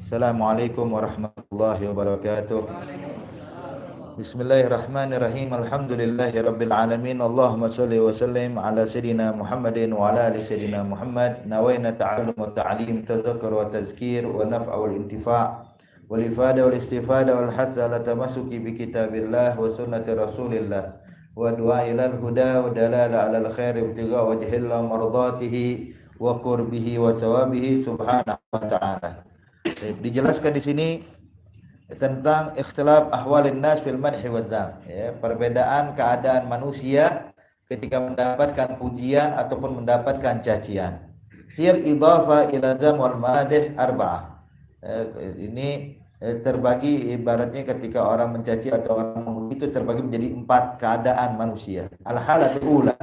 Assalamualaikum warahmatullahi wabarakatuh. Bismillahirrahmanirrahim. Alhamdulillahirabbil alamin. Allahumma shalli wa sallim ala sayidina Muhammadin wa ala ali sayidina Muhammad. Nawaina ta'allum wa ta'lim, tadhakkur wa tazkir wa naf'a wal intifa' wal ifada wal istifada wal hatta ala tamassuki bi kitabillah wa sunnati rasulillah wa du'a ilal huda wa dalala ala al khair ibtigha wajhillah mardatihi wa qurbihi wa thawabihi subhanahu wa ta'ala. Dijelaskan di sini tentang ikhtilaf ahwalin nas fil madhi wa dzam, ya, perbedaan keadaan manusia ketika mendapatkan pujian ataupun mendapatkan cacian. Hil idafa ila dzam wal madih arba'ah. Ini terbagi ibaratnya ketika orang mencaci atau orang memuji itu terbagi menjadi 4 keadaan manusia. Al-halatul ula,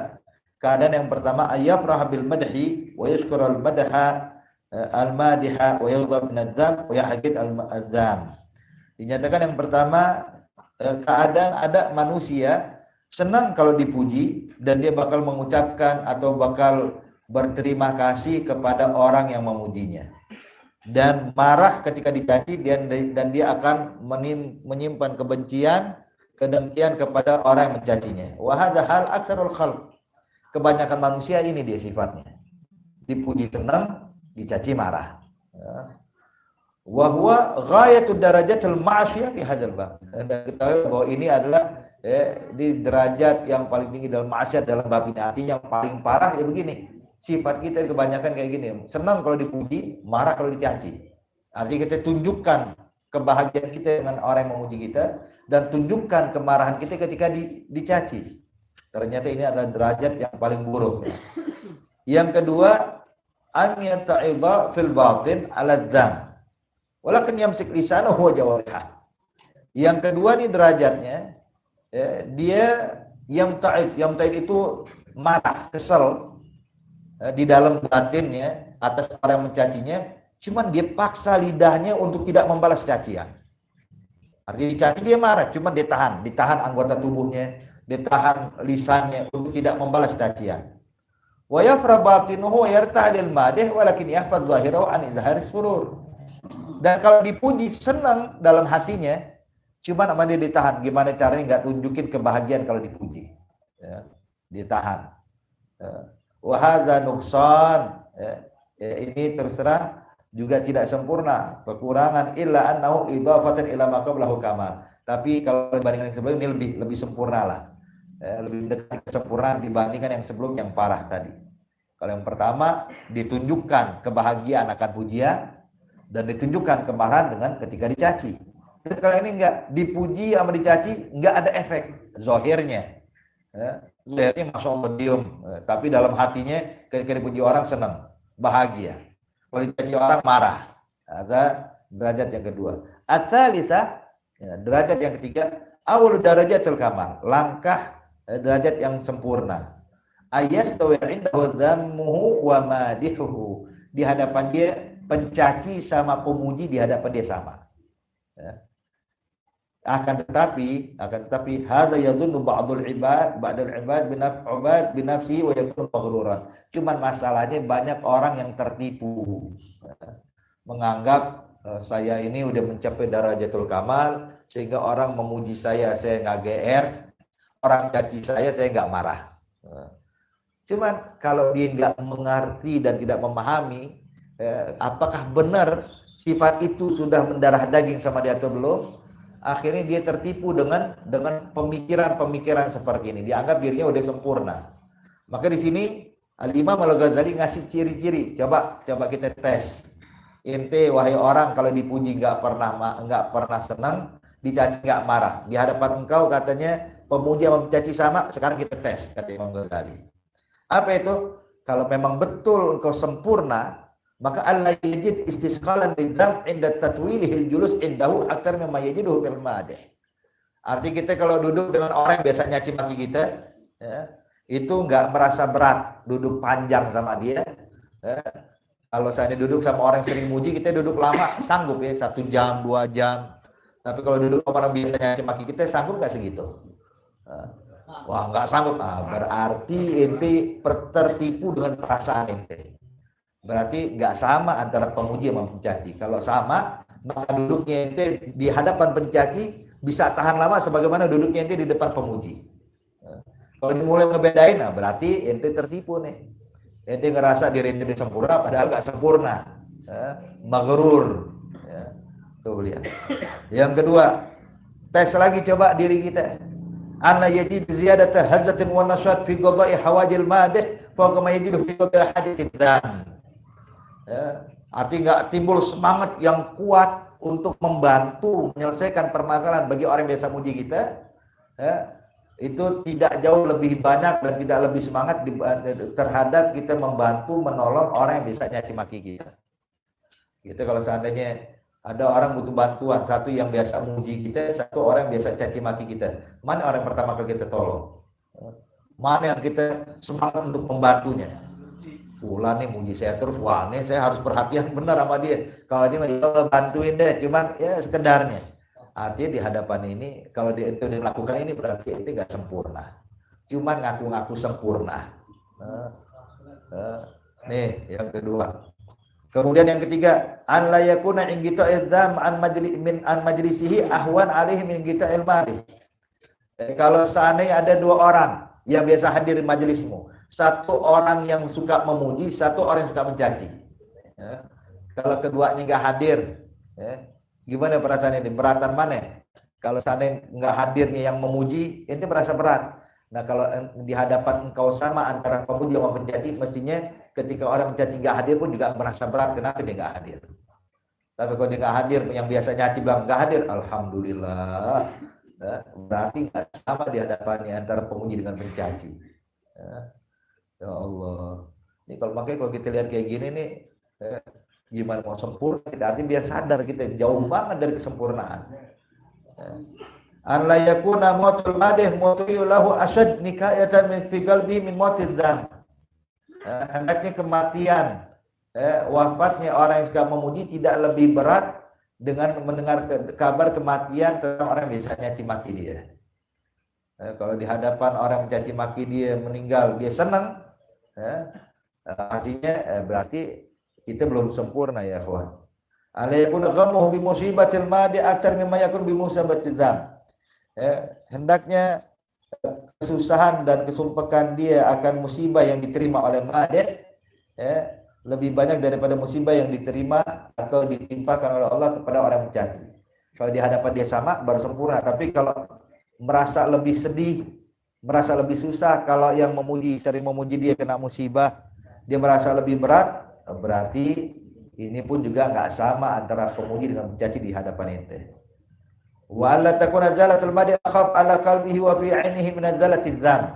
keadaan yang pertama ayyafrah bil madhi wa yashkur al madha al-madiha wa yaghdab min adzam wa yahqid al-adzam. Dinyatakan yang pertama, keadaan ada manusia senang kalau dipuji dan dia bakal mengucapkan atau bakal berterima kasih kepada orang yang memujinya, dan marah ketika dicaci dan dia akan menyimpan kebencian, kedengkian kepada orang yang mencacinya. Wa hadza hal aktsarul khalq. Kebanyakan manusia ini dia sifatnya. Dipuji senang, dicaci marah. Wa huwa ghayatud darajatil ma'siyah fi hadzal bab. Anda ketahui bahwa ini adalah di derajat yang paling tinggi dalam maksiat dalam bab ini. Artinya yang paling parah ya begini. Sifat kita kebanyakan kayak gini. Senang kalau dipuji, marah kalau dicaci. Artinya kita tunjukkan kebahagiaan kita dengan orang yang memuji kita dan tunjukkan kemarahan kita ketika dicaci. Ternyata ini adalah derajat yang paling buruk. Yang kedua, an yata'idha fil batin 'ala dzam. Walakin yamsik lisanahu wa jawarihah. Yang kedua nih derajatnya, dia yamta'id itu marah, kesel di dalam batinnya atas orang yang mencacinya, cuman dia paksa lidahnya untuk tidak membalas cacian. Artinya dicaci dia marah, cuman dia ditahan anggota tubuhnya, ditahan lisannya untuk tidak membalas cacian. Wa yafra batinuhu yarta'lil madih walakin yahfaz zahirahu an izhari surur. Dan kalau dipuji senang dalam hatinya, cuman sama dia ditahan. Gimana caranya nggak tunjukin kebahagiaan kalau dipuji? Ya, ditahan. Wa hadza nuqsan. Ini terserah juga tidak sempurna, kekurangan illa annahu idhafatan ila ma qablahu kamal. Tapi kalau dibandingkan yang sebelum ini lebih sempurna lah. Lebih dekat kesempurnaan dibandingkan yang sebelum yang parah tadi. Kalau yang pertama ditunjukkan kebahagiaan akan pujian dan ditunjukkan kemarahan dengan ketika dicaci. Dan kalau ini enggak dipuji sama dicaci, enggak ada efek zahirnya. Zahirnya masya Allah diem, tapi dalam hatinya ketika dipuji orang senang, bahagia. Kalau dicaci orang marah. Ada derajat yang kedua. At-tsalitsah, derajat yang ketiga, awal darajatul kamal, langkah derajat yang sempurna. Ayastawi 'indahu dzammuhu wa madihuhu. Di hadapan dia pencaci sama pemuji di hadapan dia sama. Ya. Akan tetapi hadza yadhunnu ba'dul ibad binafsihi wa yakunu maghruran. Cuman masalahnya banyak orang yang tertipu. Menganggap saya ini udah mencapai darajatul kamal sehingga orang memuji saya nggak GR, orang caci saya nggak marah. Cuman kalau dia nggak mengerti dan tidak memahami apakah benar sifat itu sudah mendarah daging sama dia atau belum, akhirnya dia tertipu dengan pemikiran-pemikiran seperti ini. Dianggap dirinya udah sempurna. Maka di sini Al-Imam Al-Ghazali ngasih ciri-ciri. Coba kita tes. Ente wahai orang kalau dipuji nggak pernah senang, dicaci nggak marah. Di hadapan engkau katanya pemuji sama mencaci sama. Sekarang kita tes, kata Imam Ghazali. Apa itu? Kalau memang betul engkau sempurna, maka Allah yajid istisqalan lidzam inda tatwilihil julus indahu aktsar mimma yajiduhu fil madih. Arti kita kalau duduk dengan orang yang biasa nyaci maki kita, ya, itu enggak merasa berat duduk panjang sama dia. Ya. Kalau saya duduk sama orang yang sering muji, kita duduk lama sanggup ya 1 jam, 2 jam. Tapi kalau duduk sama orang biasa nyaci maki kita sanggup enggak segitu? Wah, enggak sanggup. Berarti ente tertipu dengan perasaan ente. Berarti nggak sama antara pemuji sama pencaci. Kalau sama, maka duduknya ente di hadapan pencaci bisa tahan lama sebagaimana duduknya ente di depan pemuji. Kalau dimulai ngebedain, nah berarti ente tertipu nih. Ente ngerasa diri ente sempurna padahal nggak sempurna. Maghrur. Ya. Tuh lihat. Yang kedua, tes lagi coba diri kita. Anna yajid ziyadata hazzatin wa nashat fi qada'i hawajil madih fa kama yajidu fi qada'i haditid dan. Ya, arti nggak timbul semangat yang kuat untuk membantu menyelesaikan permasalahan bagi orang yang biasa muji kita. Ya, itu tidak jauh lebih banyak dan tidak lebih semangat terhadap kita membantu menolong orang yang bisa nyaci maki kita. Gitu kalau seandainya ada orang butuh bantuan, satu yang biasa muji kita, satu orang yang biasa caci maki kita. Mana orang yang pertama kali kita tolong? Mana yang kita semangat untuk membantunya? Fulan nih muji saya terus, wah nih saya harus perhatian benar sama dia. Kalau dia bantuin deh, cuman ya sekedarnya. Artinya di hadapan ini, kalau dia itu melakukan ini berarti itu nggak sempurna. Cuman ngaku-ngaku sempurna. Nih yang kedua. Kemudian yang ketiga, an la yakuna ingita idzam an majlisihi ahwan alaihi min ingita ilmali. Kalau seandainya ada dua orang yang biasa hadir di majelismu, satu orang yang suka memuji, satu orang yang suka mencaci. Ya. Kalau keduanya nggak hadir, ya, gimana perasaan ini? Beratan mana? Kalau seandainya nggak hadirnya yang memuji, ini merasa berat. Nah kalau di hadapan engkau sama antara pemuji sama pencaci, mestinya ketika orang mencaci nggak hadir pun juga merasa berat. Kenapa dia nggak hadir? Tapi kalau dia nggak hadir, yang biasa nyaci bilang nggak hadir, alhamdulillah. Nah, berarti nggak sama di hadapannya antara pemuji dengan pencaci. Ya Allah. Ini kalau makanya kalau kita lihat kayak gini nih, gimana mau sempurna? Artinya biar sadar kita jauh banget dari kesempurnaan. An la yakuna mautul madih mutiyulahu asyad nikayatan min fi qalbi min mautid dzam. Hendaknya kematian, wafatnya orang yang suka memuji tidak lebih berat dengan mendengar kabar kematian tentang orang yang bisa nyaci maki dia. Kalau di hadapan orang mencaci maki dia meninggal, dia senang, artinya berarti kita belum sempurna ya kawan. Alayakun ghammuhu bi musibatil madi aktsar mimma yakun bi musibatil dzam. Hendaknya kesusahan dan kesumpekan dia akan musibah yang diterima oleh madeh lebih banyak daripada musibah yang diterima atau ditimpakan oleh Allah kepada orang mencaci. Kalau di hadapan dia sama baru sempurna, tapi kalau merasa lebih sedih, merasa lebih susah, kalau yang memuji sering memuji dia kena musibah, dia merasa lebih berat, berarti ini pun juga nggak sama antara pemuji dengan mencaci di hadapan ente. Wa alla takuna zalatul madi akhaf ala qalbihi wa fi 'ainihi min zalatiz dzam.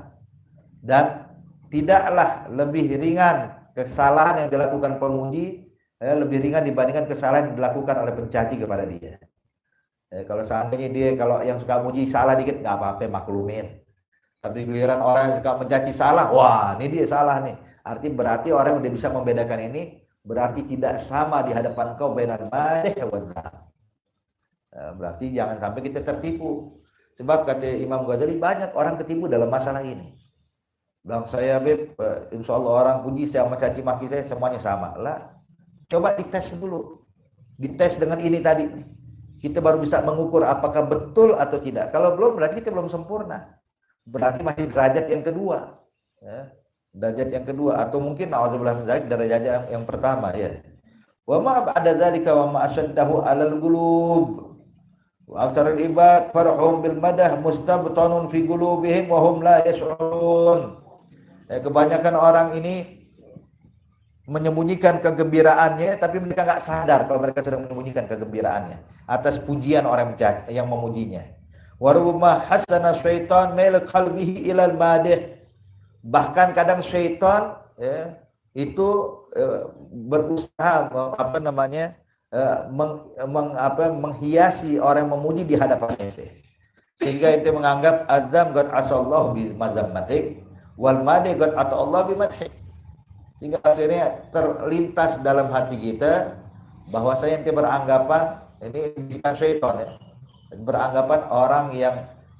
Dan tidaklah lebih ringan kesalahan yang dilakukan pemuji lebih ringan dibandingkan kesalahan yang dilakukan oleh pencaci kepada dia. Kalau seandainya dia kalau yang suka muji salah dikit nggak apa-apa, maklumin. Tapi giliran orang yang suka mencaci salah, wah ini dia salah nih. Berarti orang yang udah bisa membedakan ini berarti tidak sama di hadapan kau bainal madih wa dzam. Berarti jangan sampai kita tertipu. Sebab kata Imam Ghazali banyak orang ketipu dalam masalah ini. Bilang saya Beb, insya Allah orang puji saya mencaci maki saya semuanya sama. Lah, coba dites dulu. Dites dengan ini tadi. Kita baru bisa mengukur apakah betul atau tidak. Kalau belum berarti kita belum sempurna. Berarti masih derajat yang kedua. Derajat yang kedua atau mungkin na'udzubillah min dzalik derajat yang pertama ya. Wa ma ba'da dzalika wa ma asyaddahu 'alal qulub. Wa aktsarul ibad farhum bil madah mustabtanun fi qulubihim wa hum la yash'urun. Kebanyakan orang ini menyembunyikan kegembiraannya tapi mereka enggak sadar kalau mereka sedang menyembunyikan kegembiraannya atas pujian orang yang memujinya. Wa rubbama hasana syaitan mail qalbihi ilal madih. Bahkan kadang syaitan itu berusaha menghiasi orang memuji di hadapannya itu. Sehingga itu menganggap azam qad asallahu bi mazammatik wal madhi qad ata'allahu bi madhik. Sehingga akhirnya terlintas dalam hati kita bahwa saya ente beranggapan ini bisikan syaitan ya. Beranggapan orang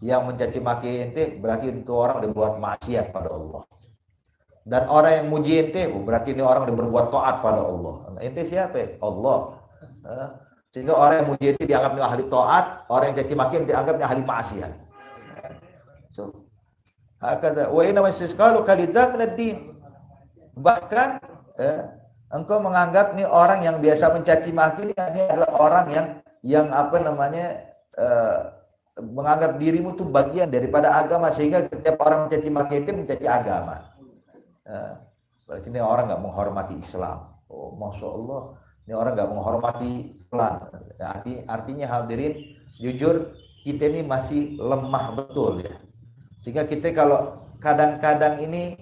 yang mencaci maki ente berarti itu orang udah buat maksiat pada Allah. Dan orang yang muji ente berarti ini orang udah berbuat taat pada Allah. Ente siapa ya? Allah. Sehingga orang yang muji itu dianggapnya ahli taat, orang yang caci maki dianggapnya ahli maksiat. So, hakada wa inna masisqalu kalidza min ad-din. Bahkan engkau menganggap nih orang yang biasa mencaci maki ini adalah orang yang apa namanya menganggap dirimu tuh bagian daripada agama, sehingga setiap orang mencaci maki itu mencaci agama. Berarti ini orang nggak menghormati Islam. Oh, masya Allah, ini orang nggak menghormati Islam. Artinya hadirin, jujur kita ini masih lemah betul ya. Sehingga kita kalau kadang-kadang ini,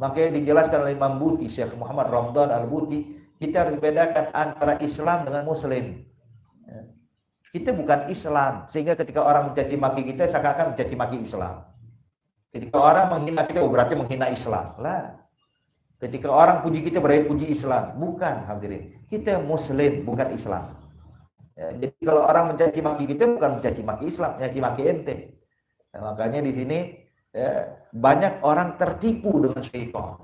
makanya dijelaskan oleh Imam Buti, Syekh Muhammad Ramdan Al-Buti, kita harus bedakan antara Islam dengan Muslim. Kita bukan Islam, sehingga ketika orang mencaci maki kita seakan-akan mencaci maki Islam. Ketika orang menghina kita berarti menghina Islam. Lah. Ketika orang puji kita berarti puji Islam. Bukan, hadirin. Kita Muslim, bukan Islam. Ya, jadi kalau orang mencaci maki kita bukan mencaci maki Islam, mencaci maki ente. Nah, makanya di sini banyak orang tertipu dengan syaitan,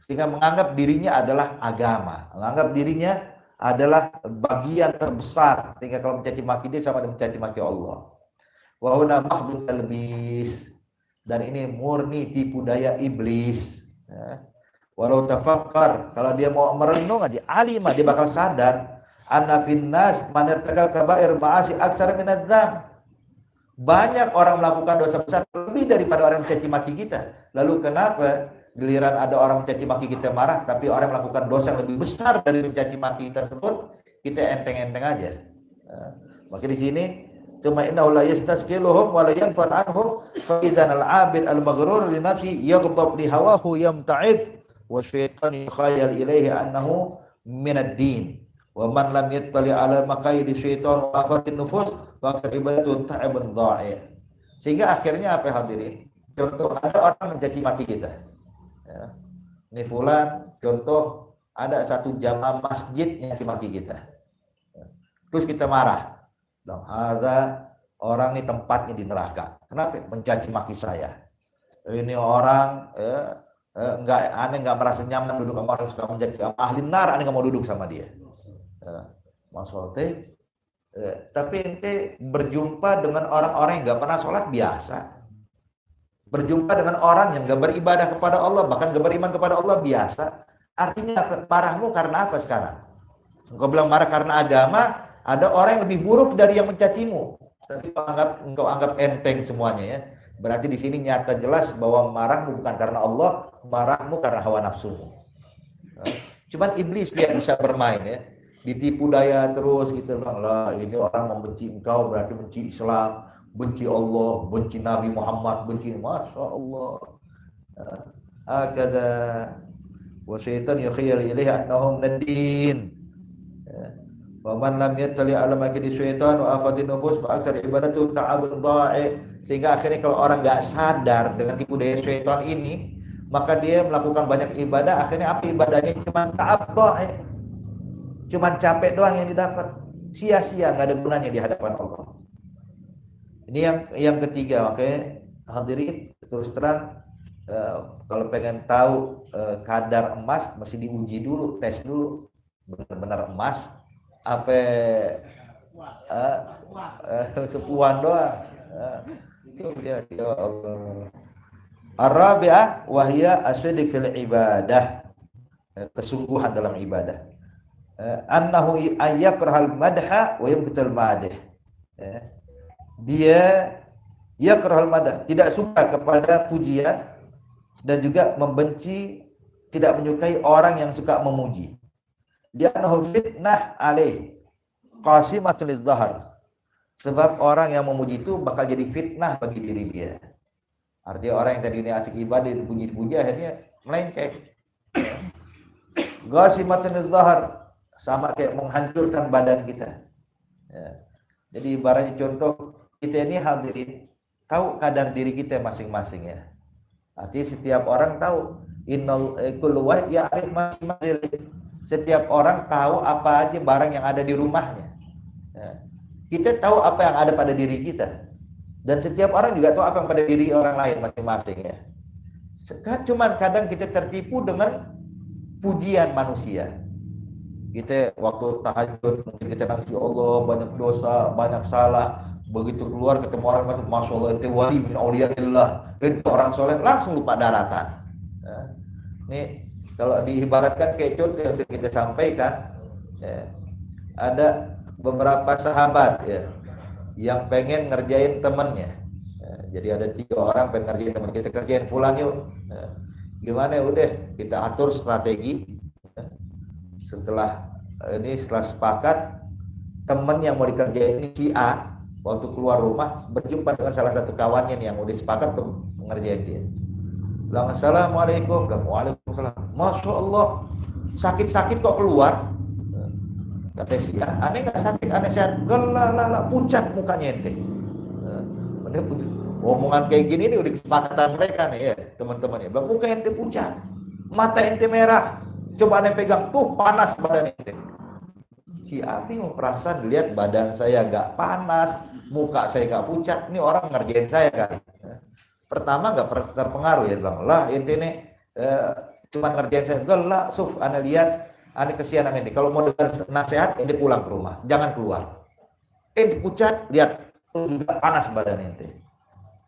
sehingga menganggap dirinya adalah agama, menganggap dirinya adalah bagian terbesar, sehingga kalau mencaci maki dia sama dengan mencaci maki Allah. Wa huna mahdhun talbis, dan ini murni tipu daya iblis. Walau tafakkar, kalau dia mau merenung aja, alimah, dia bakal sadar anna finnas man irtakal kaba'ir ma'asi aktsara minadz dzam. Banyak orang melakukan dosa besar lebih daripada orang mencaci maki kita. Lalu kenapa giliran ada orang mencaci maki kita marah, tapi orang melakukan dosa yang lebih besar dari mencaci maki tersebut, kita enteng-enteng aja. Maka di sini cuma innahu la yastasqiluhum wa la yanfat anhum fa idzan al-'abid al-maghrur li nafsi yaghdab li hawahu yamta'id wa syaitan yukhayal ilaihi annahu min ad-din. Wa man lam yattali ala maqayidi syaitan wa afatin nufus faqad ibadatun ta'ibun dha'i'. Sehingga akhirnya apa hadirin? Contoh, ada orang mencaci maki kita. Ya. Ini fulan, contoh ada satu jamaah masjid yang mencaci maki kita. Ya. Terus kita marah. Dan ada orang ini tempatnya di neraka. Kenapa? Mencaci maki saya. Ini orang aneh nggak merasa nyaman duduk sama orang suka mencaci ahli nar, aneh nggak mau duduk sama dia. Maksudnya, tapi ente berjumpa dengan orang-orang yang nggak pernah sholat biasa, berjumpa dengan orang yang nggak beribadah kepada Allah, bahkan nggak beriman kepada Allah biasa. Artinya marahmu karena apa sekarang? Engkau bilang marah karena agama, ada orang yang lebih buruk dari yang mencacimu, tapi engkau anggap enteng semuanya ya. Berarti di sini nyata jelas bahwa marahmu bukan karena Allah, marahmu karena hawa nafsumu. Cuman iblis dia bisa bermain ya. Ditipu daya terus gitu lah, ini orang membenci engkau berarti benci Islam, benci Allah, benci Nabi Muhammad, benci, masya Allah. Akada wa syaitan yukhayal ilaihi annahum nadin. Wa man lam yattali ala makidi syaitan wa afatin nufus fa aktsar ibadatu ta'abun dha'i. Sehingga akhirnya kalau orang enggak sadar dengan tipu daya syaitan ini, maka dia melakukan banyak ibadah, akhirnya apa ibadahnya cuma ta'ab dha'i. Cuman capek doang yang didapat, sia-sia, nggak ada gunanya di hadapan Allah. Ini yang ketiga. Makanya hadirin, terus terang kalau pengen tahu kadar emas mesti diuji dulu, tes dulu benar-benar emas apa sepuan doang. Ya Allah. Ar-rabi'ah wahya asydikul ibadah, kesungguhan dalam ibadah. Annahu ayyakrahal madha wa yumqitul madih. Dia yakrahal madha, tidak suka kepada pujian dan juga membenci, tidak menyukai orang yang suka memuji. Dia annahu fitnah alaih qasimatul lidzahar. Sebab orang yang memuji itu bakal jadi fitnah bagi diri dia. Artinya orang yang tadinya asik ibadah dipuji-puji akhirnya melenceng. Qasimatul lidzahar, sama kayak menghancurkan badan kita ya. Jadi ibaratnya contoh, kita ini hadirin tahu kadar diri kita masing-masing ya. Artinya setiap orang tahu, innal kullu wahid ya'rif ma fi. Setiap orang tahu apa aja barang yang ada di rumahnya ya. Kita tahu apa yang ada pada diri kita, dan setiap orang juga tahu apa yang pada diri orang lain masing-masing ya. Cuman kadang kita tertipu dengan pujian manusia. Kita waktu tahajud mungkin kita nangis, ya Allah banyak dosa, banyak salah. Begitu keluar ketemu orang masya Allah itu wali min auliyaillah, itu orang soleh, langsung lupa daratan. Ini kalau diibaratkan kayak contoh yang kita sampaikan, ya, ada beberapa sahabat ya yang pengen ngerjain temannya. Jadi ada 3 orang pengen ngerjain teman kita, kerjain fulan yuk. Gimana, udah kita atur strategi. Setelah sepakat, teman yang mau dikerjain ini si A, waktu keluar rumah berjumpa dengan salah satu kawannya yang udah sepakat untuk ngerjain dia. Bilang assalamualaikum. Waalaikumsalam. Masya Allah, sakit-sakit kok keluar. Kata si A, aneh nggak sakit, aneh sehat. Gelala, pucat mukanya ente. Omongan kayak gini nih udah kesepakatan mereka nih ya teman-temannya. Bilang muka ente pucat, mata ente merah. Coba aneh pegang, tuh panas badan ente. Si A bingung, perasaan lihat badan saya nggak panas, muka saya nggak pucat. Ini orang ngerjain saya kali. Pertama nggak terpengaruh ya, bilang lah ente nih cuma ngerjain saya. Gelak, suf, aneh lihat, aneh kesian ente. Kalau mau dengar nasihat, ente pulang ke rumah, jangan keluar. Ente pucat, lihat nggak panas badan ente.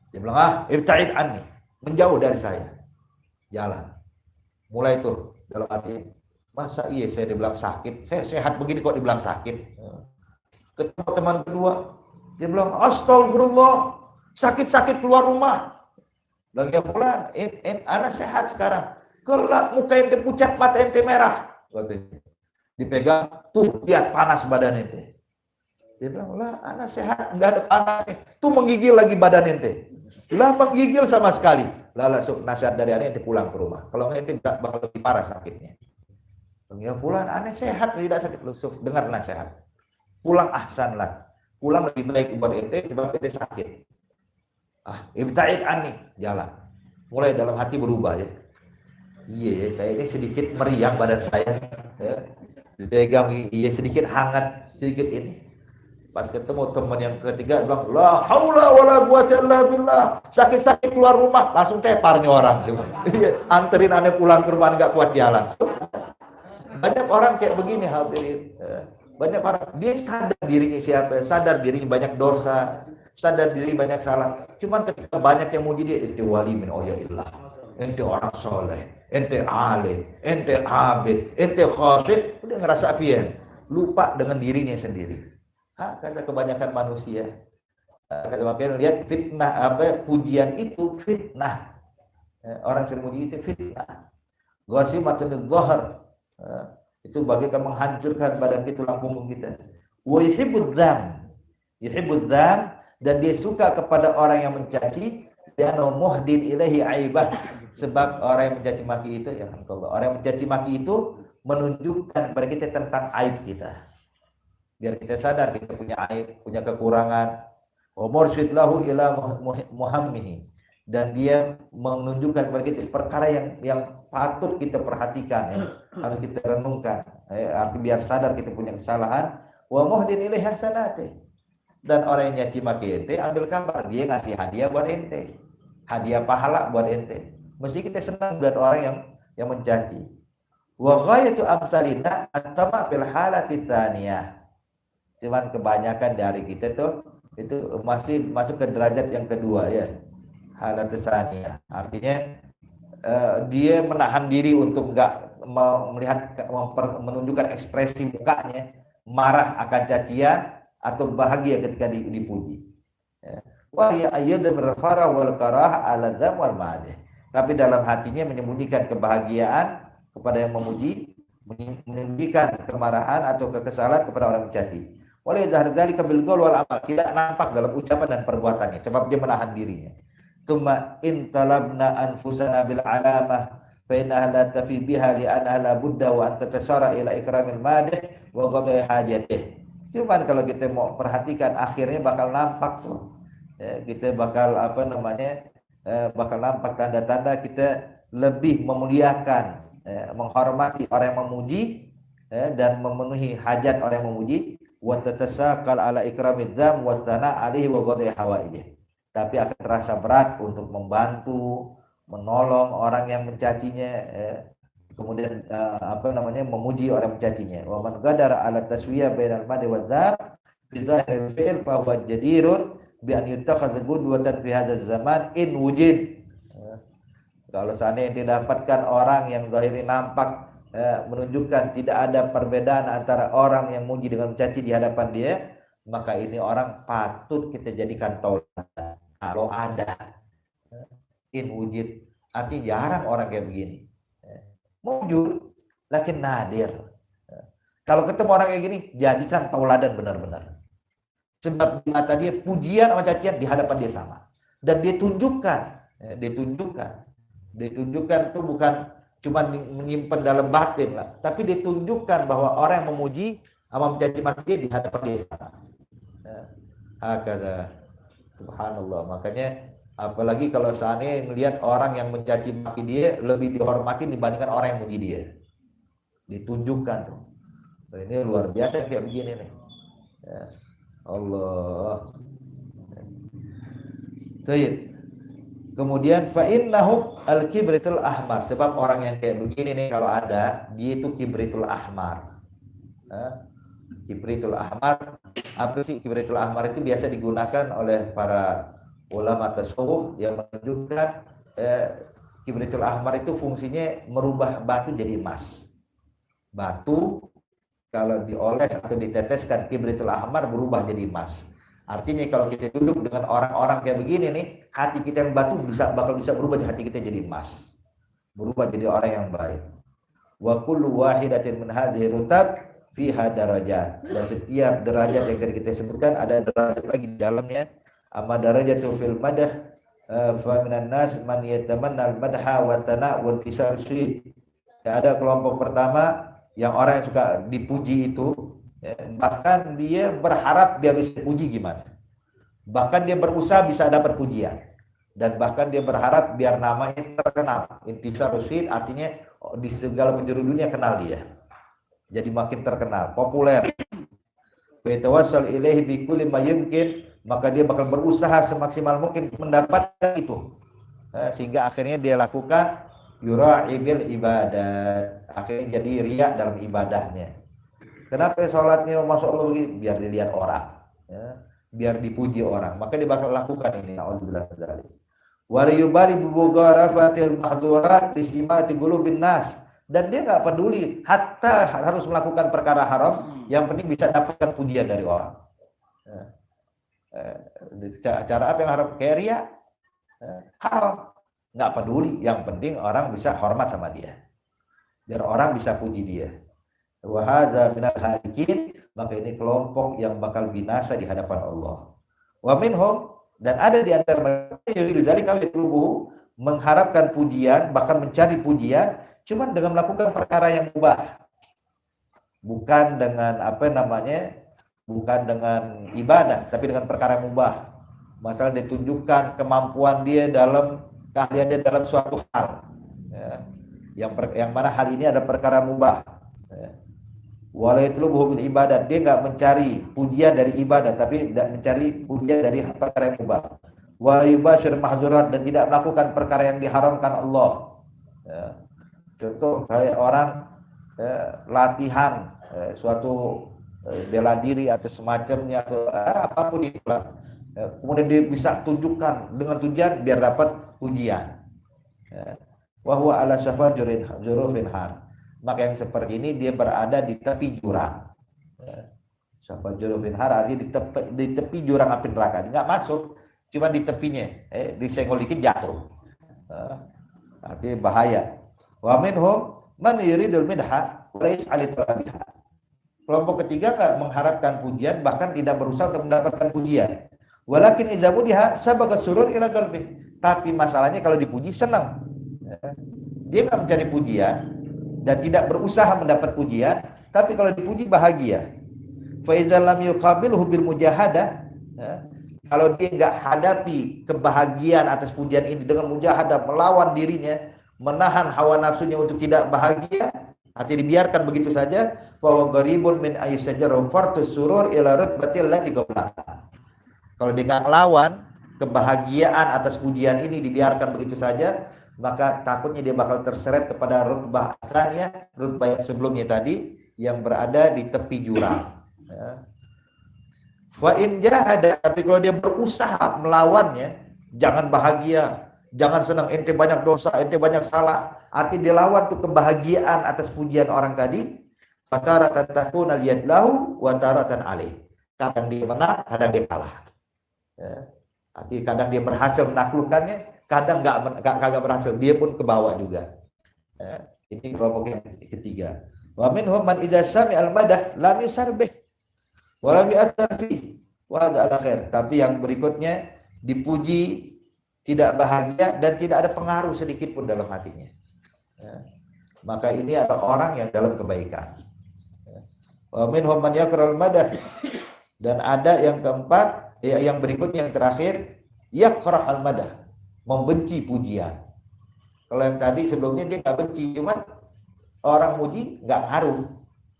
Dia bilang ibta'id anni, menjauh dari saya. Jalan. Mulai tuh dalam hati, masa iya saya dibilang sakit, saya sehat begini kok dibilang sakit. Ketemu teman kedua, dia bilang astagfirullah, sakit-sakit keluar rumah. Lagi ya pulang, anak sehat sekarang. Kelak muka ente pucat, mata ente merah. Dipegang, tuh lihat panas badan ente. Dia bilang, lah anak sehat, nggak ada panasnya. Tuh menggigil lagi badan ente. Lah menggigil sama sekali. Lah langsung nasihat dari aneh, ente pulang ke rumah. Kalau nggak ente bakal lebih parah sakitnya. Ya pulang, aneh sehat, tidak sakit. Lusuk, dengar nasihat. Pulang ahsanlah. Pulang lebih baik buat ente, sebab ente sakit. Ibta'id anni, jalan. Mulai dalam hati berubah ya. Iya, kayaknya sedikit meriang badan saya. Ya. Dipegang, iya sedikit hangat, sedikit ini. Pas ketemu teman yang ketiga bilang la haula wala quwata illa billah, sakit-sakit keluar rumah langsung tepar nih orang. Anterin aneh pulang ke rumah, nggak kuat jalan. Banyak orang kayak begini hadirin. Banyak orang dia sadar dirinya siapa, sadar dirinya banyak dosa, sadar diri banyak salah. Cuman ketika banyak yang muji dia, ente wali min auliyaillah, ente orang soleh, ente alim, ente abid, ente khasyid, udah ngerasa pian, lupa dengan dirinya sendiri. Kata kebanyakan manusia, kata makin lihat fitnah pujian itu fitnah. Orang sering muji itu fitnah. Ghasimatul dhahar, itu bagaikan menghancurkan badan kita, tulang punggung kita. Wa yuhibbudz dzam, dan dia suka kepada orang yang mencaci, dan muhdin ilaihi aibah, sebab orang yang mencaci maki itu ya Allah, orang yang mencaci maki itu menunjukkan kepada kita tentang aib kita. Biar kita sadar kita punya aib, punya kekurangan. Wa mursyid lahu ila muhammihi, dan dia menunjukkan kepada kita perkara yang patut kita perhatikan ya. Harus kita renungkan. Arti biar sadar kita punya kesalahan. Wa muhdin ilaihi hasanati, dan orang yang nyaci maki ente ambil kabar, dia ngasih hadiah buat ente. Hadiah pahala buat ente. Mesti kita senang buat orang yang mencaci. Wa ghayatu amsalina at-tama fil halati tsaniyah. Cuman kebanyakan dari kita tuh itu masih masuk ke derajat yang kedua ya, halat tsaniyah. Artinya dia menahan diri untuk enggak melihat, menunjukkan ekspresi mukanya marah akan cacian atau bahagia ketika dipuji. Wa ya ayyadun rafara wal karah ala dzam wal madh. Tapi dalam hatinya menyembunyikan kebahagiaan kepada yang memuji, menyembunyikan kemarahan atau kekesalan kepada orang mencaci. Oleh zahar dzalika bil qaul wal amal, tidak nampak dalam ucapan dan perbuatannya sebab dia menahan dirinya. Tuma in talabna anfusana bil alamah fa innaha la tafi biha li annaha la budda wa an tatasara ila ikramil madih wa qadai hajatih. Cuman kalau kita mau perhatikan akhirnya bakal nampak tuh. Ya, kita bakal bakal nampak tanda-tanda kita lebih memuliakan, menghormati orang yang memuji, dan memenuhi hajat orang yang memuji. Wa tatasaqal ala ikramid dzam wa tana alaihi wa qadai hawaijih. Tapi akan terasa berat untuk membantu, menolong orang yang mencacinya, kemudian memuji orang mencacinya. Wa man qadara ala taswiyah bainal madhi wa dzam bi dhahiril fi'l fa huwa jadirun bi an yuttakhadha qudwatan fi hadzal zaman in wujid. Kalau seandainya didapatkan orang yang zahirnya nampak menunjukkan tidak ada perbedaan antara orang yang muji dengan mencaci di hadapan dia, maka ini orang patut kita jadikan tauladan. Kalau ada in wujud, artinya jarang orang kayak begini. Mujud, lakin nadir. Kalau ketemu orang kayak gini, jadikan tauladan benar-benar. Sebab di mata dia pujian sama cacian di hadapan dia sama. Dan dia tunjukkan itu bukan cuma menyimpan dalam batin lah, tapi ditunjukkan bahwa orang yang memuji sama mencaci maki dia di hadapan dia sama. Hakada, subhanallah. Makanya apalagi kalau seandainya melihat orang yang mencaci maki dia lebih dihormati dibandingkan orang yang memuji dia, ditunjukkan tuh. Ini luar biasa kayak begini nih. Ya. Allah. Baik. Kemudian fa innahu al-kibritul ahmar, sebab orang yang kayak begini nih kalau ada, dia itu kibritul ahmar. Kibritul ahmar, apa sih kibritul ahmar? Itu biasa digunakan oleh para ulama tasawuf yang menunjukkan kibritul ahmar itu fungsinya merubah batu jadi emas. Batu kalau dioles atau diteteskan kibritul ahmar berubah jadi emas. Artinya kalau kita duduk dengan orang-orang kayak begini nih, hati kita yang batu bakal bisa berubah, hati kita jadi emas, berubah jadi orang yang baik. Wa kullu wahidatin min hadhihi rutab fiha darajat, dan setiap derajat yang tadi kita sebutkan ada derajat lagi di dalamnya. Amma darajatu fil madah fa minan nas man yatamanna al madha wa tana' wal kisar su'i. Ada kelompok pertama yang orang yang suka dipuji itu, bahkan dia berharap dia bisa puji gimana, bahkan dia berusaha bisa dapat pujian, dan bahkan dia berharap biar namanya terkenal. Intisar rusid artinya di segala penjuru dunia kenal dia, jadi makin terkenal, populer. Fayatawassal ilaihi bi kulli ma yumkin, maka dia bakal berusaha semaksimal mungkin mendapatkan itu, sehingga akhirnya dia lakukan yura'i bil ibadat, akhirnya jadi riya dalam ibadahnya. Kenapa sholatnya masuk Allah begini? Biar dilihat orang, biar dipuji orang, maka dia bakal lakukan ini. Alhamdulillah. Wa yubali bi mugharafatil mahdurat istimati qulubin nas, dan dia nggak peduli hatta harus melakukan perkara haram, yang penting bisa dapatkan pujian dari orang. Cara apa yang haram? Kayak riya, haram, nggak peduli, yang penting orang bisa hormat sama dia, biar orang bisa puji dia. Wa hadza minal halikin, maka ini kelompok yang bakal binasa di hadapan Allah. Wa minhum, dan ada di antara mereka yuridu dzalika wa mengharapkan pujian, bahkan mencari pujian cuma dengan melakukan perkara yang mubah, bukan dengan bukan dengan ibadah, tapi dengan perkara yang mubah. Masalah ditunjukkan kemampuan dia dalam keahlian dia dalam suatu hal, yang mana hal ini ada perkara mubah. Walaitlubuhu bil ibadat, dia enggak mencari pujian dari ibadah, tapi mencari pujian dari perkara yang mubah. Wa yubashir mahzurat, dan tidak melakukan perkara yang diharamkan Allah. Contoh kayak orang latihan suatu bela diri atau semacamnya, atau apapun itu, kemudian dia bisa tunjukkan dengan tujuan biar dapat pujian. Wa huwa ala syafar jurufin har, maka yang seperti ini dia berada di tepi jurang. Syafar jurufin har artinya di tepi jurang api neraka, dia nggak masuk, cuma di tepinya, disenggol dikit jatuh, artinya bahaya. Wa minhum man yuridul midha wa la yas'al talabiha, kelompok ketiga nggak mengharapkan pujian, bahkan tidak berusaha untuk mendapatkan pujian. Walakin idza mudiha sabaqa surur ila qalbi, tapi masalahnya kalau dipuji senang. Dia nggak mencari pujian dan tidak berusaha mendapat pujian, tapi kalau dipuji bahagia. Fa idza lam yuqabilhu bil mujahadah, kalau dia nggak hadapi kebahagiaan atas pujian ini dengan mujahadah, melawan dirinya, menahan hawa nafsunya untuk tidak bahagia, artinya dibiarkan begitu saja, fa wa gharibun min ayyajaru fartus surur ila rutbatil lati qablaha. Kalau dia nggak lawan kebahagiaan atas pujian ini, dibiarkan begitu saja, maka takutnya dia bakal terseret kepada rutbah tsaniyah, rutbah yang sebelumnya tadi yang berada di tepi jurang. Ya. Fa in jahada, tapi kalau dia berusaha melawannya, jangan bahagia, jangan senang, ente banyak dosa, ente banyak salah. Arti dia lawan tuh kebahagiaan atas pujian orang tadi. Fataratan takuna liyadlahu wa taratan alaih. Kadang dia menang, kadang dia kalah. Ya. Arti kadang dia berhasil menaklukkannya, kadang kagak berhasil, dia pun ke bawah juga. Ya. Ini kelompok yang ketiga. Wa minhum man idza sami'al madah lam yusarbih wa lam ya'tafi wa hadza al-khair. Tapi yang berikutnya, dipuji tidak bahagia dan tidak ada pengaruh sedikit pun dalam hatinya. Ya. Maka ini adalah orang yang dalam kebaikan. Ya. Wa minhum man yakrahul madah, dan ada yang keempat, yang berikutnya yang terakhir, yakrahul madah, membenci pujian. Kalau yang tadi sebelumnya dia nggak benci, cuma orang muji nggak ngaruh.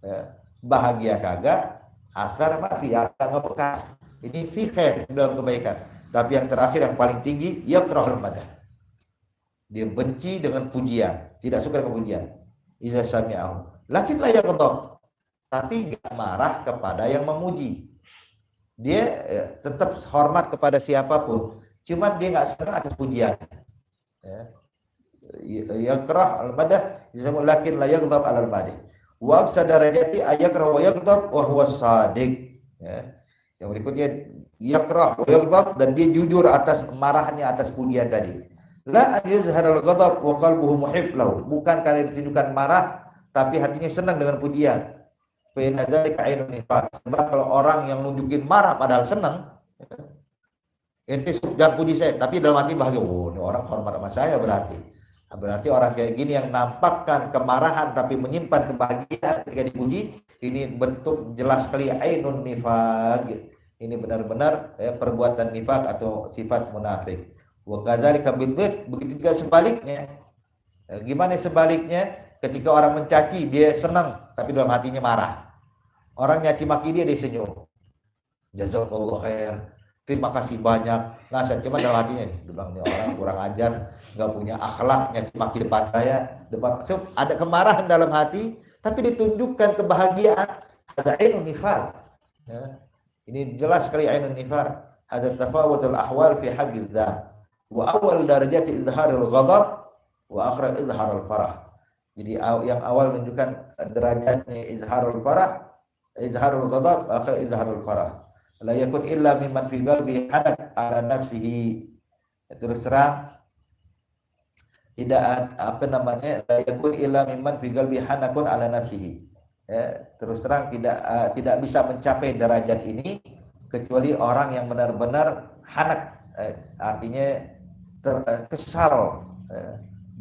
Ya. Bahagia kagak, akar mafi, akar ngebekas. Ini fi khair, dalam kebaikan. Tapi yang terakhir yang paling tinggi, yakrahul madah. Dia benci dengan pujian, tidak suka dengan pujian. Iza sami'ahu lakin la yaghdab, tapi enggak marah kepada yang memuji. Dia tetap hormat kepada siapapun, cuma dia enggak senang atas pujian. Ya. Yakrahul madah, lakin la yaghdab 'alal madih. Wa aqsa darajati ayakrah wa yaghdab wa huwa shadiq. Ya. Yang berikutnya, yakrah wa yaghdab, dan dia jujur atas marahnya atas pujian tadi. La an yuzharul ghadab wa qalbuhu muhib lahu, bukan karena ditunjukkan marah tapi hatinya senang dengan pujian. Fa inna dzalika ainun nifaq. Sebab kalau orang yang nunjukin marah padahal senang, ente jangan puji saya, tapi dalam hati bahagia, oh ini orang hormat sama saya, berarti orang kayak gini yang nampakkan kemarahan tapi menyimpan kebahagiaan ketika dipuji, ini bentuk jelas sekali ainun nifaq. Ini benar-benar perbuatan nifaq atau sifat munafik. Wa kadzalika bidzid, begitu juga sebaliknya. Gimana sebaliknya? Ketika orang mencaci, dia senang tapi dalam hatinya marah. Orang nyaci maki dia senyum. Jazakallahu khair, terima kasih banyak. Nah, saya cuma dalam hatinya nih, bilang nih orang kurang ajar, nggak punya akhlak, nyaci maki depan saya, ada kemarahan dalam hati, tapi ditunjukkan kebahagiaan. Ada ainun nifaq. Ya. Ini jelas sekali ainun nifaq. Ada tafawutul ahwal fi haqqi dzat. Wa awal darajati izharul ghadab wa akhir izharul farah. Jadi yang awal menunjukkan derajatnya izharul farah, izharul ghadab, akhir izharul farah. La yakun illa mimman fi qalbi hanak ala nafsihi. Terus terang tidak la yakun illa mimman fi qalbi hanakun ala nafsihi. Ya, terus terang tidak bisa mencapai derajat ini kecuali orang yang benar-benar hanak, artinya kesal,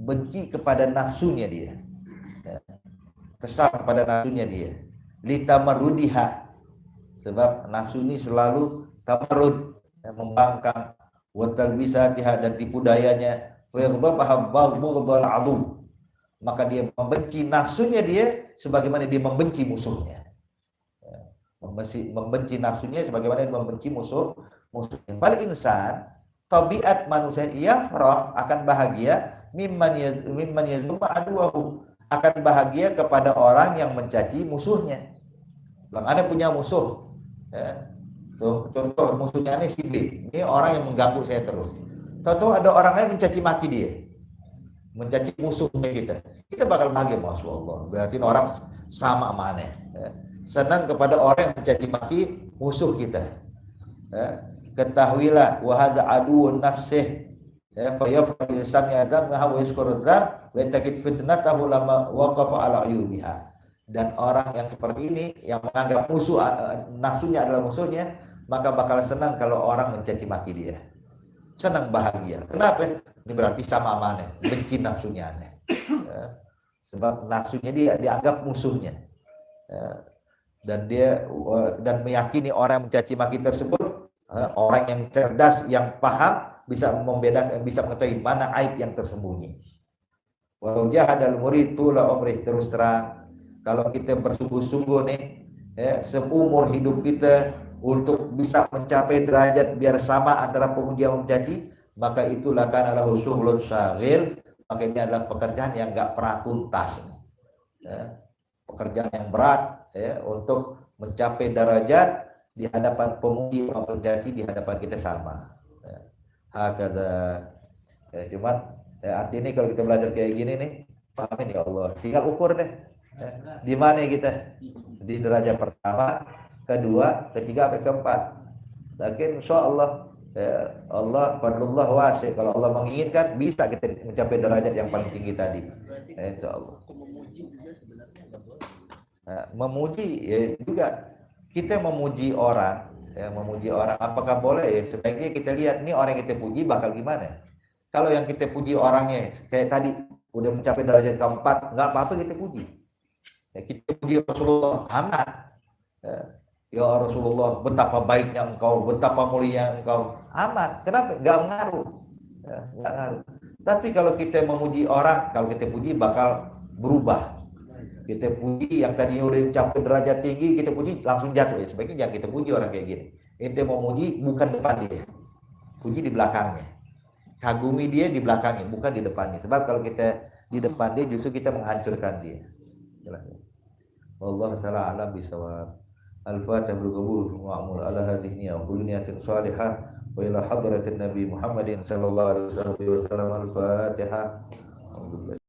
benci kepada nafsunya dia, kesal kepada nafsunya dia, litamarrudiha, sebab nafsu ini selalu tamarrud, membangkang, wa talbisatiha, dan tipu dayanya, wa yaghdhabaha baghdhal adu, maka dia membenci nafsunya dia sebagaimana dia membenci musuhnya. Membenci nafsunya sebagaimana dia membenci musuhnya. Fal insan, tabiat manusia yafrah, akan bahagia, mimman yazuma aduwahu, akan bahagia kepada orang yang mencaci musuhnya. Bang, Anda punya musuh, ya. Contoh musuhnya ini si B, ini orang yang mengganggu saya terus. Tahu ada orang lain mencaci maki dia, mencaci musuhnya kita bakal bahagia, masya Allah. Berarti orang sama mana, ya. Senang kepada orang yang mencaci maki musuh kita. Ya. Ketahuilah wahada aduun nafsih, ya, fa yafrah sami adam wa yashkuru dzam wa yatakid fitnatahu lama waqafa ala uyubiha. Dan orang yang seperti ini yang menganggap musuh nafsunya adalah musuhnya, maka bakal senang kalau orang mencaci maki dia. Senang, bahagia. Kenapa? Ini berarti sama mana, benci nafsunya aneh. Ya. Sebab nafsunya dia dianggap musuhnya. Ya. Dan meyakini orang yang mencaci maki tersebut orang yang cerdas, yang paham, bisa membedakan, bisa mengetahui mana aib yang tersembunyi. Walau jahadal murid tula umrih, terus terang kalau kita bersungguh-sungguh nih, ya, seumur hidup kita untuk bisa mencapai derajat biar sama antara pemuji dan mencaci, maka itulah kana lahu syughlun syaghil maka ini adalah pekerjaan yang nggak pernah tuntas. Ya. Pekerjaan yang berat ya, untuk mencapai derajat di hadapan pemuji maupun jati di hadapan kita sama. Ya. Hakada. Ya, cuman ya, artinya kalau kita belajar kayak gini nih, pahamin ya Allah. Tinggal ukur deh. Ya. Di mana kita? Di derajat pertama, kedua, ketiga, sampai keempat. Lakin insya Allah ya, Allah fadlullah wasi. Kalau Allah menginginkan bisa kita mencapai derajat yang paling tinggi tadi. Ya, insya Allah. Nah, memuji ya juga kita memuji orang, ya, memuji orang apakah boleh ya? Sebaiknya kita lihat nih orang yang kita puji bakal gimana. Kalau yang kita puji orangnya kayak tadi udah mencapai derajat keempat, nggak apa-apa kita puji. Ya, kita puji Rasulullah amat. Ya Rasulullah, betapa baiknya engkau, betapa mulia engkau, amat. Kenapa? Nggak mengaruh. Ya, nggak ngaruh. Tapi kalau kita memuji orang, kalau kita puji bakal berubah. Kita puji yang tadinya udah mencapai derajat tinggi, kita puji langsung jatuh. Ya, sebaiknya jangan kita puji orang kayak gini. Kita mau muji bukan depan dia, puji di belakangnya. Kagumi dia di belakangnya, bukan di depannya. Sebab kalau kita di depan dia, justru kita menghancurkan dia. Allah Ta'ala alam bisawab. Al-Fatihah berkabul ma'amul ala hadhihi wa kulniyatin salihah wa ila hadratin Nabi Muhammadin sallallahu alaihi wasallam. Al-Fatihah. Alhamdulillah.